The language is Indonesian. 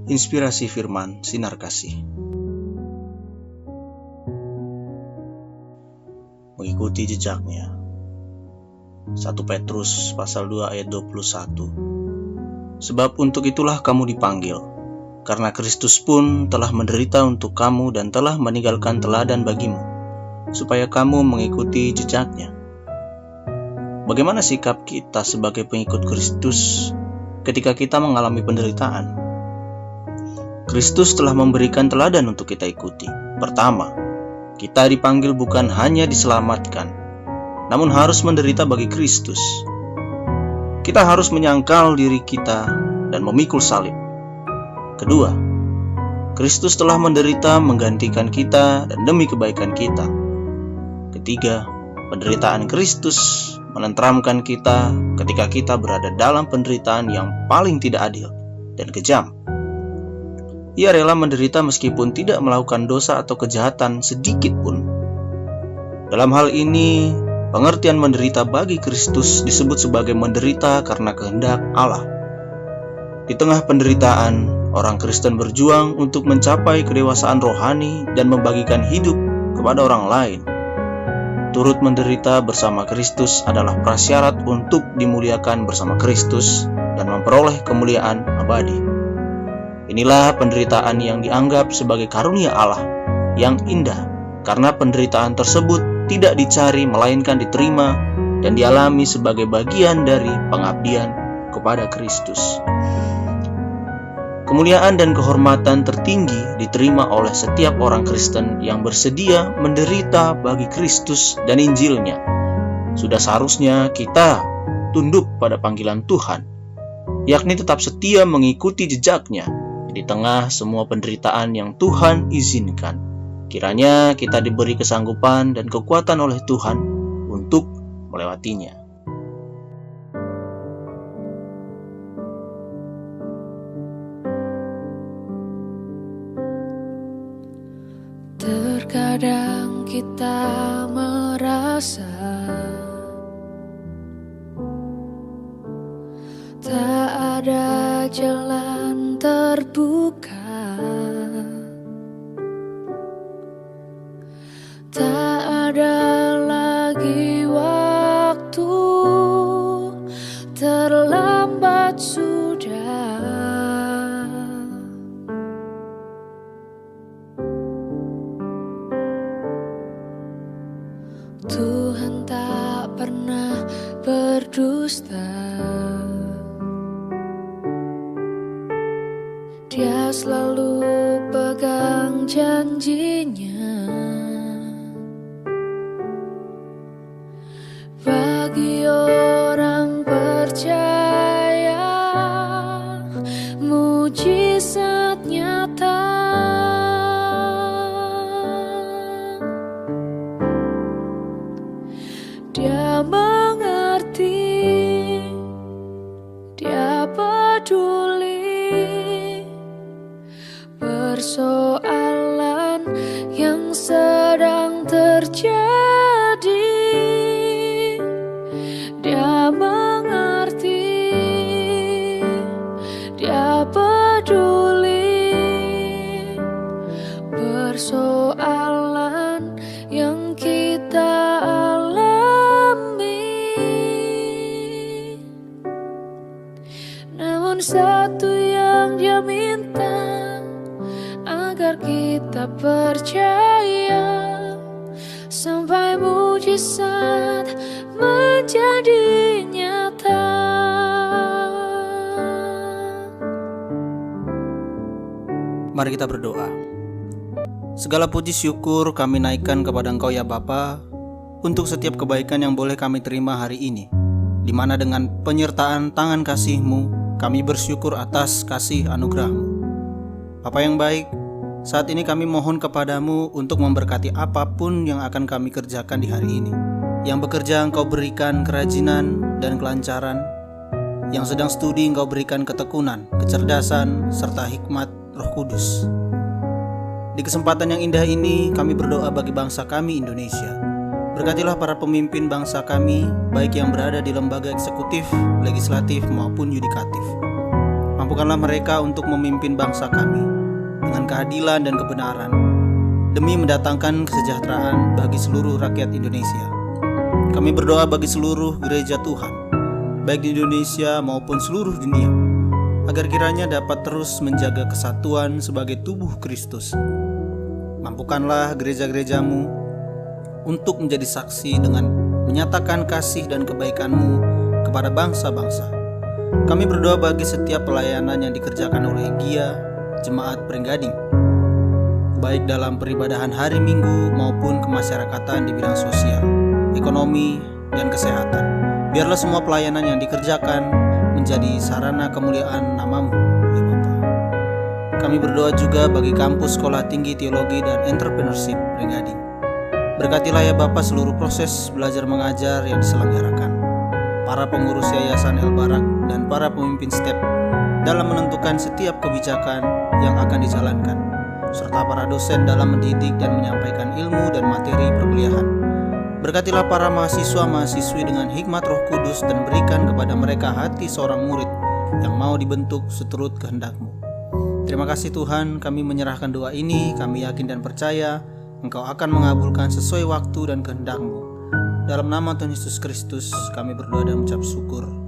Inspirasi Firman Sinar Kasih. Mengikuti jejaknya. 1 Petrus pasal 2 ayat 21. Sebab untuk itulah kamu dipanggil, karena Kristus pun telah menderita untuk kamu dan telah meninggalkan teladan bagimu, supaya kamu mengikuti jejaknya. Bagaimana sikap kita sebagai pengikut Kristus ketika kita mengalami penderitaan? Kristus telah memberikan teladan untuk kita ikuti. Pertama, kita dipanggil bukan hanya diselamatkan, namun harus menderita bagi Kristus. Kita harus menyangkal diri kita dan memikul salib. Kedua, Kristus telah menderita menggantikan kita dan demi kebaikan kita. Ketiga, penderitaan Kristus menenteramkan kita ketika kita berada dalam penderitaan yang paling tidak adil dan kejam. Ia rela menderita meskipun tidak melakukan dosa atau kejahatan sedikit pun. Dalam hal ini, pengertian menderita bagi Kristus disebut sebagai menderita karena kehendak Allah. Di tengah penderitaan, orang Kristen berjuang untuk mencapai kedewasaan rohani dan membagikan hidup kepada orang lain. Turut menderita bersama Kristus adalah prasyarat untuk dimuliakan bersama Kristus dan memperoleh kemuliaan abadi. Inilah penderitaan yang dianggap sebagai karunia Allah yang indah, karena penderitaan tersebut tidak dicari melainkan diterima dan dialami sebagai bagian dari pengabdian kepada Kristus. Kemuliaan dan kehormatan tertinggi diterima oleh setiap orang Kristen yang bersedia menderita bagi Kristus dan Injilnya. Sudah seharusnya kita tunduk pada panggilan Tuhan, yakni tetap setia mengikuti jejaknya di tengah semua penderitaan yang Tuhan izinkan. Kiranya kita diberi kesanggupan dan kekuatan oleh Tuhan untuk melewatinya. Terkadang kita merasa tak ada jalan terbuka, tak ada lagi waktu, terlambat sudah. Tuhan tak pernah berdusta. Dia selalu pegang janjinya. Bagi orang percaya, mujizat nyata. Dia mengerti, dia peduli persoalan yang sedang terjadi. Dia mengerti, dia peduli persoalan yang kita alami. Namun satu yang dia minta, agar kita percaya sampai mujizat menjadi nyata. Mari kita berdoa. Segala puji syukur kami naikkan kepada Engkau ya Bapa, untuk setiap kebaikan yang boleh kami terima hari ini, di mana dengan penyertaan tangan kasih-Mu, kami bersyukur atas kasih anugerah-Mu. Bapa yang baik, saat ini kami mohon kepadamu untuk memberkati apapun yang akan kami kerjakan di hari ini. Yang bekerja Engkau berikan kerajinan dan kelancaran. Yang sedang studi Engkau berikan ketekunan, kecerdasan, serta hikmat Roh Kudus. Di kesempatan yang indah ini kami berdoa bagi bangsa kami Indonesia. Berkatilah para pemimpin bangsa kami, baik yang berada di lembaga eksekutif, legislatif maupun yudikatif. Mampukanlah mereka untuk memimpin bangsa kami dengan keadilan dan kebenaran, demi mendatangkan kesejahteraan bagi seluruh rakyat Indonesia. Kami berdoa bagi seluruh gereja Tuhan, baik di Indonesia maupun seluruh dunia, agar kiranya dapat terus menjaga kesatuan sebagai tubuh Kristus. Mampukanlah gereja-gerejamu untuk menjadi saksi dengan menyatakan kasih dan kebaikan-Mu kepada bangsa-bangsa. Kami berdoa bagi setiap pelayanan yang dikerjakan oleh GIA, Jemaat Pringgading, baik dalam peribadahan hari Minggu maupun kemasyarakatan di bidang sosial, ekonomi, dan kesehatan. Biarlah semua pelayanan yang dikerjakan menjadi sarana kemuliaan nama-Mu, ya Bapa. Kami berdoa juga bagi kampus Sekolah Tinggi Teologi dan Entrepreneurship Pringgading. Berkatilah ya Bapa seluruh proses belajar mengajar yang diselenggarakan, para pengurus Yayasan El Barak dan para pemimpin STEP dalam menentukan setiap kebijakan yang akan dijalankan, serta para dosen dalam mendidik dan menyampaikan ilmu dan materi perkuliahan. Berkatilah para mahasiswa-mahasiswi dengan hikmat Roh Kudus dan berikan kepada mereka hati seorang murid yang mau dibentuk seturut kehendak-Mu. Terima kasih Tuhan, kami menyerahkan doa ini, kami yakin dan percaya Engkau akan mengabulkan sesuai waktu dan kehendak-Mu. Dalam nama Tuhan Yesus Kristus kami berdoa dan mengucap syukur.